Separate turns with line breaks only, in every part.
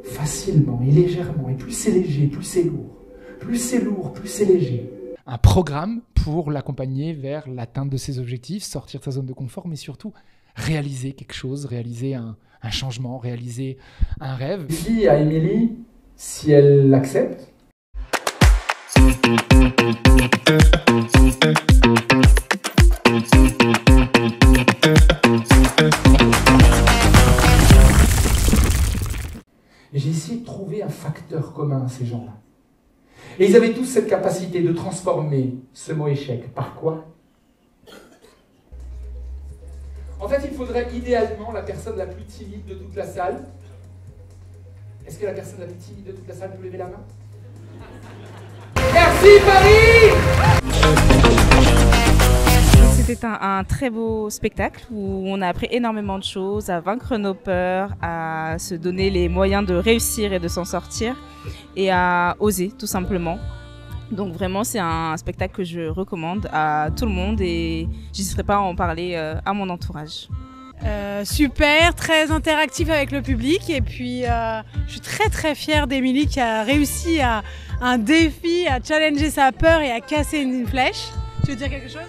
facilement et légèrement. Et plus c'est léger, plus c'est lourd. Plus c'est lourd, plus c'est léger.
Un programme pour l'accompagner vers l'atteinte de ses objectifs, sortir de sa zone de confort, mais surtout réaliser quelque chose, réaliser un changement, réaliser un rêve.
Je dis à Émilie, si elle l'accepte, et j'ai essayé de trouver un facteur commun à ces gens-là. Et ils avaient tous cette capacité de transformer ce mot échec par quoi? En fait, il faudrait idéalement la personne la plus timide de toute la salle. Est-ce que la personne la plus timide de toute la salle peut lever la main? Merci Paris!
C'était un très beau spectacle où on a appris énormément de choses, à vaincre nos peurs, à se donner les moyens de réussir et de s'en sortir et à oser tout simplement. Donc vraiment c'est un spectacle que je recommande à tout le monde et j'hésiterai pas à en parler à mon entourage.
Super, très interactif avec le public et puis je suis très fière d'Émilie qui a réussi à un défi, à challenger sa peur et à casser une flèche. Tu veux dire quelque chose?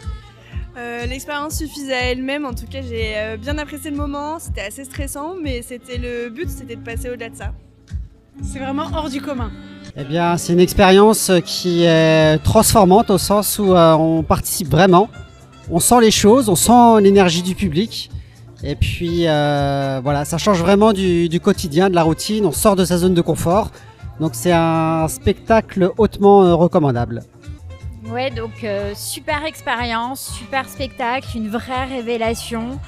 L'expérience suffisait à elle-même, en tout cas j'ai bien apprécié le moment, c'était assez stressant mais le but c'était de passer au-delà de ça.
C'est vraiment hors du commun.
Eh bien c'est une expérience qui est transformante au sens où on participe vraiment, on sent les choses, on sent l'énergie du public et puis voilà, ça change vraiment du quotidien, de la routine, on sort de sa zone de confort, donc c'est un spectacle hautement recommandable.
Ouais, donc super expérience, super spectacle, une vraie révélation,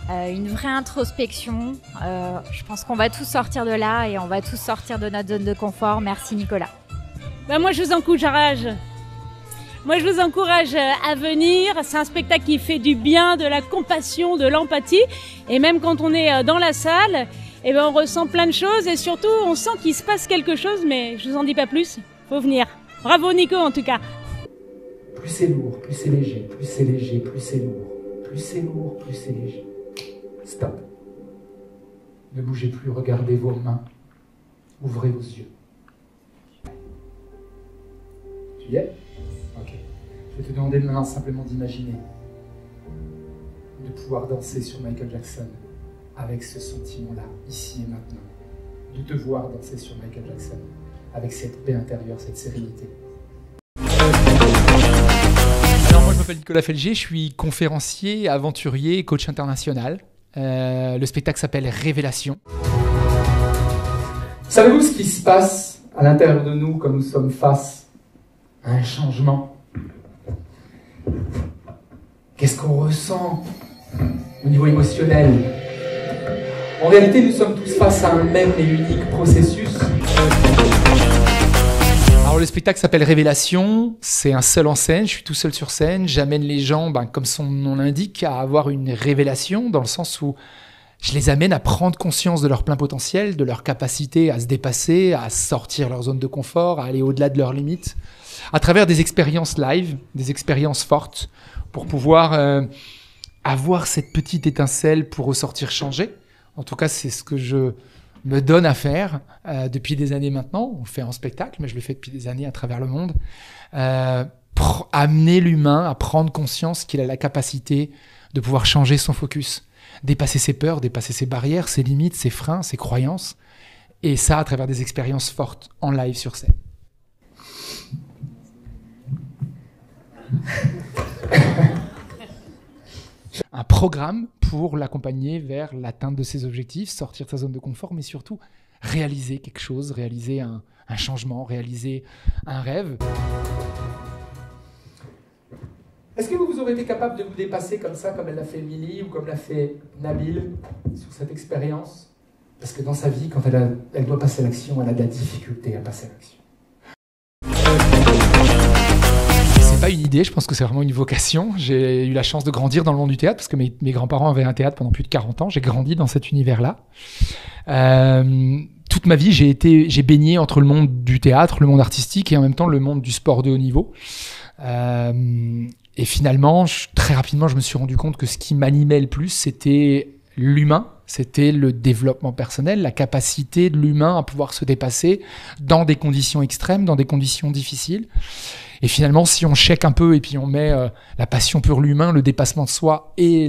une vraie introspection. Je pense qu'on va tous sortir de là et on va tous sortir de notre zone de confort. Merci Nicolas.
Moi je vous encourage. À venir. C'est un spectacle qui fait du bien, de la compassion, de l'empathie. Et même quand on est dans la salle, eh ben, on ressent plein de choses et surtout on sent qu'il se passe quelque chose, mais je vous en dis pas plus. Faut venir. Bravo Nico en tout cas.
Plus c'est lourd, plus c'est léger, plus c'est léger, plus c'est lourd. Plus c'est lourd, plus c'est léger. Stop. Ne bougez plus, regardez vos mains. Ouvrez vos yeux. Tu y es? Ok. Je vais te demander maintenant simplement d'imaginer de pouvoir danser sur Michael Jackson avec ce sentiment-là, ici et maintenant. De te voir danser sur Michael Jackson avec cette paix intérieure, cette sérénité.
Alors moi je m'appelle Nicolas Felger, je suis conférencier, aventurier, coach international. Le spectacle s'appelle Révélation.
Savez-vous ce qui se passe à l'intérieur de nous quand nous sommes face à un changement? Qu'est-ce qu'on ressent au niveau émotionnel? En réalité, nous sommes tous face à un même et unique processus.
Alors le spectacle s'appelle Révélation, c'est un seul en scène, je suis tout seul sur scène, j'amène les gens, comme son nom l'indique, à avoir une révélation dans le sens où je les amène à prendre conscience de leur plein potentiel, de leur capacité à se dépasser, à sortir leur zone de confort, à aller au-delà de leurs limites, à travers des expériences live, des expériences fortes, pour pouvoir avoir cette petite étincelle pour ressortir changé. En tout cas, c'est ce que je me donne à faire depuis des années maintenant. On le fait en spectacle, mais je le fais depuis des années à travers le monde. Amener l'humain à prendre conscience qu'il a la capacité de pouvoir changer son focus, dépasser ses peurs, dépasser ses barrières, ses limites, ses freins, ses croyances. Et ça à travers des expériences fortes en live sur scène. Un programme pour l'accompagner vers l'atteinte de ses objectifs, sortir de sa zone de confort, mais surtout réaliser quelque chose, réaliser un changement, réaliser un rêve.
Est-ce que vous aurez été capable de vous dépasser comme ça, comme elle l'a fait Émilie ou comme l'a fait Nabil sur cette expérience? Parce que dans sa vie, quand elle doit passer à l'action, elle a de la difficulté à passer à l'action.
C'est pas une idée, je pense que c'est vraiment une vocation. J'ai eu la chance de grandir dans le monde du théâtre parce que mes grands-parents avaient un théâtre pendant plus de 40 ans. J'ai grandi dans cet univers-là. Toute ma vie, j'ai baigné entre le monde du théâtre, le monde artistique et en même temps le monde du sport de haut niveau. Et finalement, très rapidement, je me suis rendu compte que ce qui m'animait le plus, c'était l'humain, C'était le développement personnel, la capacité de l'humain à pouvoir se dépasser dans des conditions extrêmes, dans des conditions difficiles. Et finalement, si on check un peu et puis on met la passion pour l'humain, le dépassement de soi et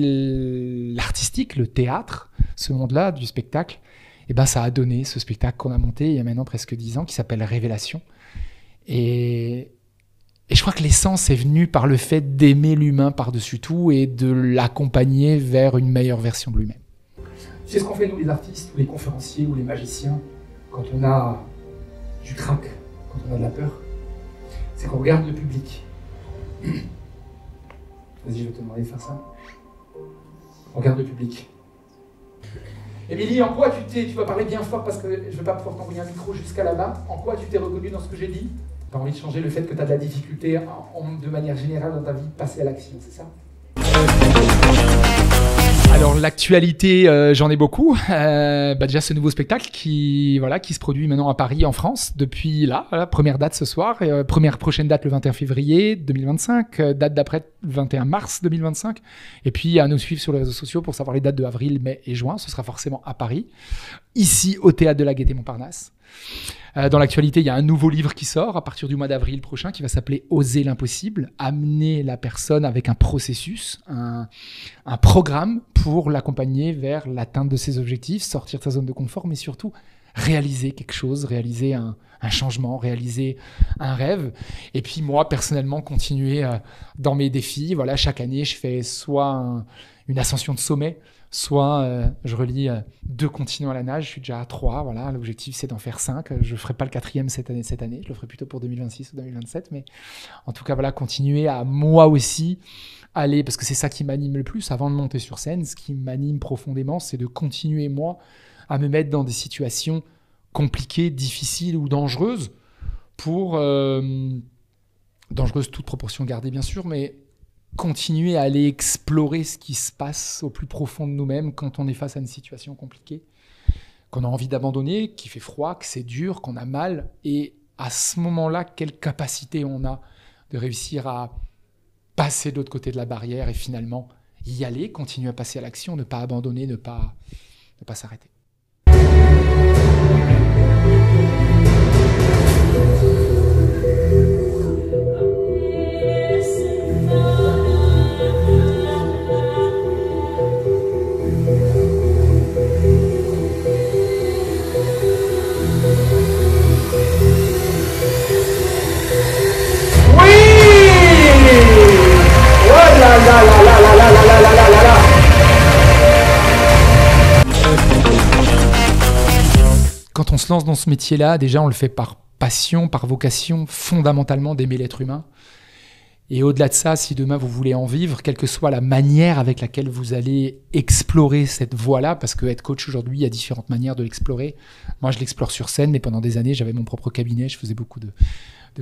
l'artistique, le théâtre, ce monde-là du spectacle, et ben ça a donné ce spectacle qu'on a monté il y a maintenant presque 10 ans qui s'appelle Révélation. Et je crois que l'essence est venue par le fait d'aimer l'humain par-dessus tout et de l'accompagner vers une meilleure version de lui-même.
C'est ce qu'on fait nous les artistes, ou les conférenciers, ou les magiciens, quand on a du trac, quand on a de la peur. C'est qu'on regarde le public. Vas-y, je vais te demander de faire ça. On regarde le public. Émilie, en quoi tu vas parler bien fort parce que je ne vais pas pouvoir t'envoyer un micro jusqu'à là-bas. En quoi tu t'es reconnu dans ce que j'ai dit? Tu as envie de changer le fait que tu as de la difficulté de manière générale dans ta vie de passer à l'action, c'est ça?
Alors l'actualité, j'en ai beaucoup. Déjà ce nouveau spectacle qui se produit maintenant à Paris, en France, depuis là, première date ce soir, prochaine date le 21 février 2025, date d'après le 21 mars 2025, et puis à nous suivre sur les réseaux sociaux pour savoir les dates de avril, mai et juin. Ce sera forcément à Paris, ici au Théâtre de la Gaîté-Montparnasse. Dans l'actualité, il y a un nouveau livre qui sort à partir du mois d'avril prochain qui va s'appeler « Oser l'impossible », amener la personne avec un processus, un programme pour l'accompagner vers l'atteinte de ses objectifs, sortir de sa zone de confort, mais surtout réaliser quelque chose, réaliser un changement, réaliser un rêve. Et puis moi, personnellement, continuer dans mes défis. Voilà, chaque année, je fais soit une ascension de sommet, soit je relie 2 continents à la nage. Je suis déjà à 3. Voilà, l'objectif, c'est d'en faire 5. Je ne ferai pas le 4e cette année. Je le ferai plutôt pour 2026 ou 2027. Mais en tout cas, voilà, continuer à moi aussi aller, parce que c'est ça qui m'anime le plus avant de monter sur scène. Ce qui m'anime profondément, c'est de continuer, moi, à me mettre dans des situations compliquées, difficiles ou dangereuses dangereuses toute proportion gardée, bien sûr, mais continuer à aller explorer ce qui se passe au plus profond de nous-mêmes quand on est face à une situation compliquée, qu'on a envie d'abandonner, qu'il fait froid, que c'est dur, qu'on a mal. Et à ce moment-là, quelle capacité on a de réussir à passer de l'autre côté de la barrière et finalement y aller, continuer à passer à l'action, ne pas abandonner, ne pas s'arrêter. Quand on se lance dans ce métier-là, déjà on le fait par passion, par vocation, fondamentalement d'aimer l'être humain. Et au-delà de ça, si demain vous voulez en vivre, quelle que soit la manière avec laquelle vous allez explorer cette voie-là, parce que être coach aujourd'hui, il y a différentes manières de l'explorer. Moi, je l'explore sur scène, mais pendant des années, j'avais mon propre cabinet, je faisais beaucoup de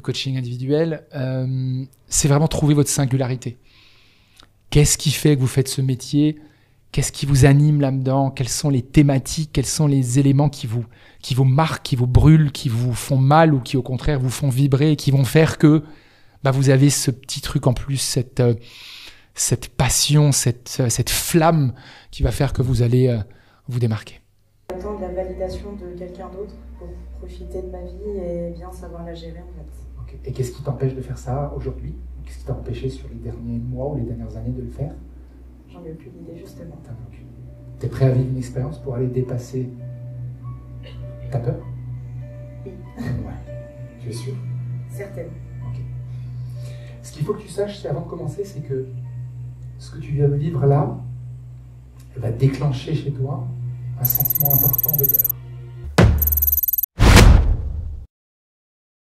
coaching individuel. C'est vraiment trouver votre singularité. Qu'est-ce qui fait que vous faites ce métier? Qu'est-ce qui vous anime là-dedans? Quelles sont les thématiques? Quels sont les éléments qui vous marquent, qui vous brûlent, qui vous font mal ou qui au contraire vous font vibrer et qui vont faire que vous avez ce petit truc en plus, cette passion, cette flamme qui va faire que vous allez vous démarquer.
J'attends de la validation de quelqu'un d'autre pour profiter de ma vie et bien savoir la gérer en fait.
Okay. Et qu'est-ce qui t'empêche de faire ça aujourd'hui? Qu'est-ce qui t'a empêché sur les derniers mois ou les dernières années de le faire?
J'en ai plus l'idée justement.
T'es prêt à vivre une expérience pour aller dépasser ta peur?
Oui.
Ouais. Tu es sûr?
Certaine.
Ok. Ce qu'il faut que tu saches, avant de commencer, c'est que ce que tu viens de vivre là va déclencher chez toi un sentiment important de peur.